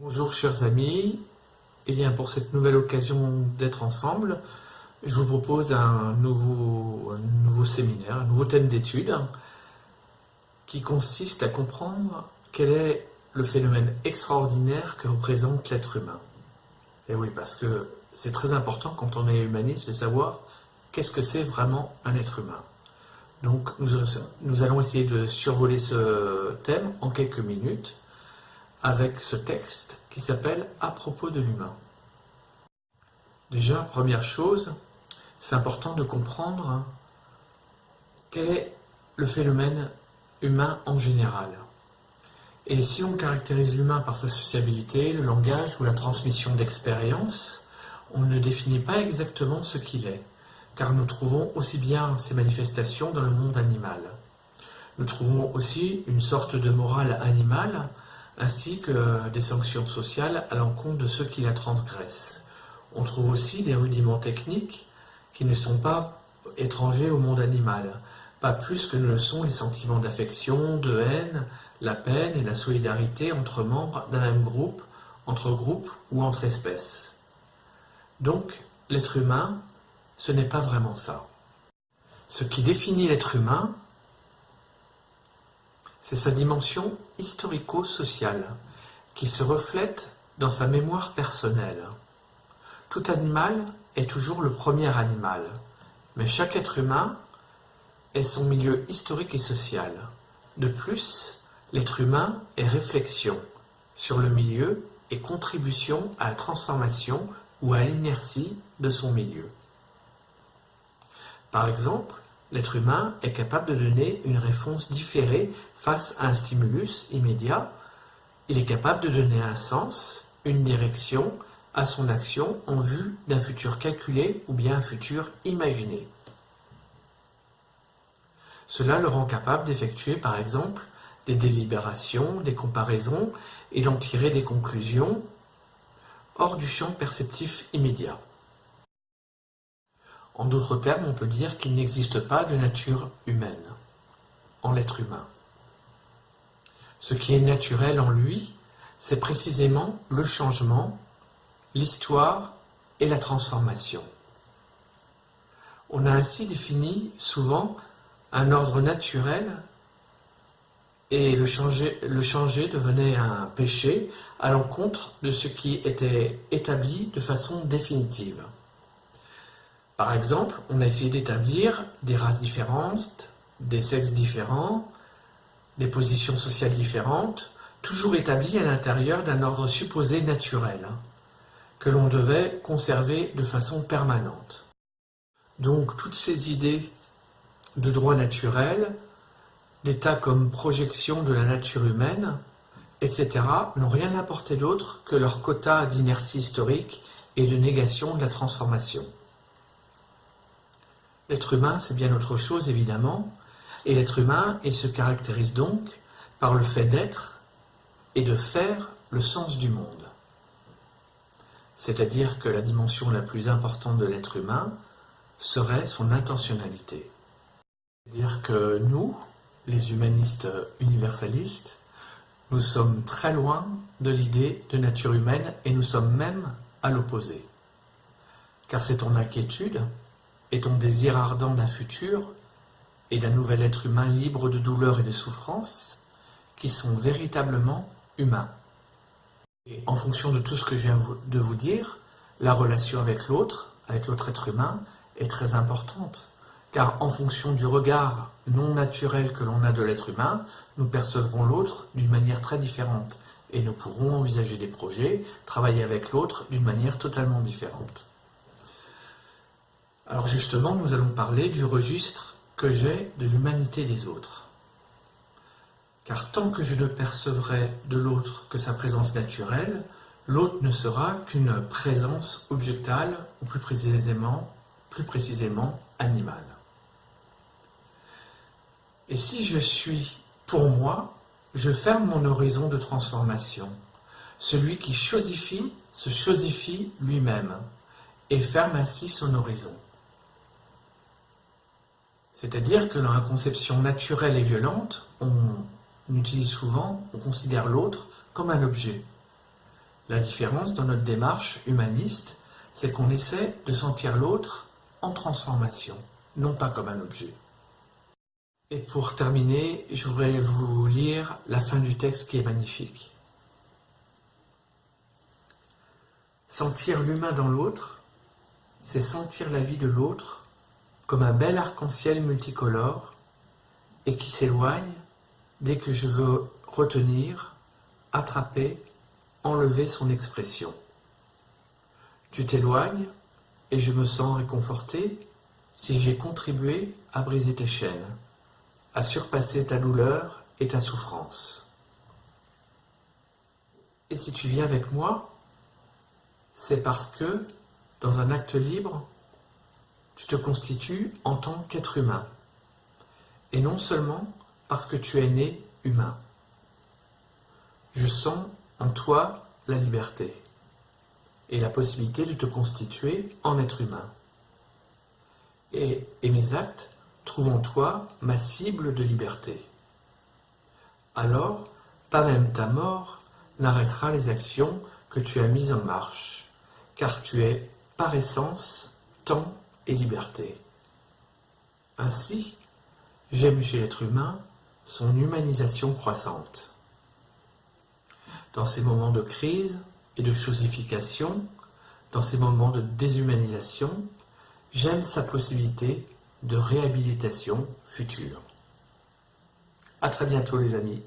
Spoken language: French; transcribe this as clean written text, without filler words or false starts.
Bonjour chers amis, eh bien pour cette nouvelle occasion d'être ensemble, je vous propose un nouveau séminaire, un nouveau thème d'étude qui consiste à comprendre quel est le phénomène extraordinaire que représente l'être humain. Et oui, parce que c'est très important quand on est humaniste de savoir qu'est-ce que c'est vraiment un être humain. Donc nous allons essayer de survoler ce thème en quelques minutes avec ce texte qui s'appelle « À propos de l'humain ». Déjà, première chose, c'est important de comprendre quel est le phénomène humain en général. Et si on caractérise l'humain par sa sociabilité, le langage ou la transmission d'expériences, on ne définit pas exactement ce qu'il est, car nous trouvons aussi bien ces manifestations dans le monde animal. Nous trouvons aussi une sorte de morale animale, ainsi que des sanctions sociales à l'encontre de ceux qui la transgressent. On trouve aussi des rudiments techniques qui ne sont pas étrangers au monde animal, pas plus que ne le sont les sentiments d'affection, de haine, la peine et la solidarité entre membres d'un même groupe, entre groupes ou entre espèces. Donc, l'être humain, ce n'est pas vraiment ça. Ce qui définit l'être humain, c'est sa dimension historico-sociale, qui se reflète dans sa mémoire personnelle. Tout animal est toujours le premier animal, mais chaque être humain est son milieu historique et social. De plus, l'être humain est réflexion sur le milieu et contribution à la transformation ou à l'inertie de son milieu. Par exemple, l'être humain est capable de donner une réponse différée face à un stimulus immédiat. Il est capable de donner un sens, une direction à son action en vue d'un futur calculé ou bien un futur imaginé. Cela le rend capable d'effectuer par exemple des délibérations, des comparaisons et d'en tirer des conclusions hors du champ perceptif immédiat. En d'autres termes, on peut dire qu'il n'existe pas de nature humaine en l'être humain. Ce qui est naturel en lui, c'est précisément le changement, l'histoire et la transformation. On a ainsi défini souvent un ordre naturel et le changer devenait un péché à l'encontre de ce qui était établi de façon définitive. Par exemple, on a essayé d'établir des races différentes, des sexes différents, des positions sociales différentes, toujours établies à l'intérieur d'un ordre supposé naturel, que l'on devait conserver de façon permanente. Donc toutes ces idées de droit naturel, d'état comme projection de la nature humaine, etc., n'ont rien apporté d'autre que leur quota d'inertie historique et de négation de la transformation. L'être humain, c'est bien autre chose, évidemment, et l'être humain, il se caractérise donc par le fait d'être et de faire le sens du monde. C'est-à-dire que la dimension la plus importante de l'être humain serait son intentionnalité. C'est-à-dire que nous, les humanistes universalistes, nous sommes très loin de l'idée de nature humaine et nous sommes même à l'opposé. Car c'est ton inquiétude et ton désir ardent d'un futur et d'un nouvel être humain libre de douleur et de souffrance qui sont véritablement humains. Et en fonction de tout ce que je viens de vous dire, la relation avec l'autre être humain, est très importante. Car en fonction du regard non naturel que l'on a de l'être humain, nous percevrons l'autre d'une manière très différente. Et nous pourrons envisager des projets, travailler avec l'autre d'une manière totalement différente. Alors justement, nous allons parler du registre que j'ai de l'humanité des autres. Car tant que je ne percevrai de l'autre que sa présence naturelle, l'autre ne sera qu'une présence objectale, ou plus précisément animale. Et si je suis pour moi, je ferme mon horizon de transformation. Celui qui chosifie se chosifie lui-même et ferme ainsi son horizon. C'est-à-dire que dans la conception naturelle et violente, on considère l'autre comme un objet. La différence dans notre démarche humaniste, c'est qu'on essaie de sentir l'autre en transformation, non pas comme un objet. Et pour terminer, je voudrais vous lire la fin du texte qui est magnifique. Sentir l'humain dans l'autre, c'est sentir la vie de l'autre comme un bel arc-en-ciel multicolore et qui s'éloigne dès que je veux retenir, attraper, enlever son expression. Tu t'éloignes et je me sens réconforté si j'ai contribué à briser tes chaînes, à surpasser ta douleur et ta souffrance. Et si tu viens avec moi, c'est parce que, dans un acte libre, tu te constitues en tant qu'être humain, et non seulement parce que tu es né humain. Je sens en toi la liberté et la possibilité de te constituer en être humain. Et mes actes trouvent en toi ma cible de liberté. Alors, pas même ta mort n'arrêtera les actions que tu as mises en marche, car tu es, par essence, temps et liberté. Ainsi, j'aime chez l'être humain son humanisation croissante. Dans ces moments de crise et de chosification, dans ces moments de déshumanisation, j'aime sa possibilité de réhabilitation future. À très bientôt les amis.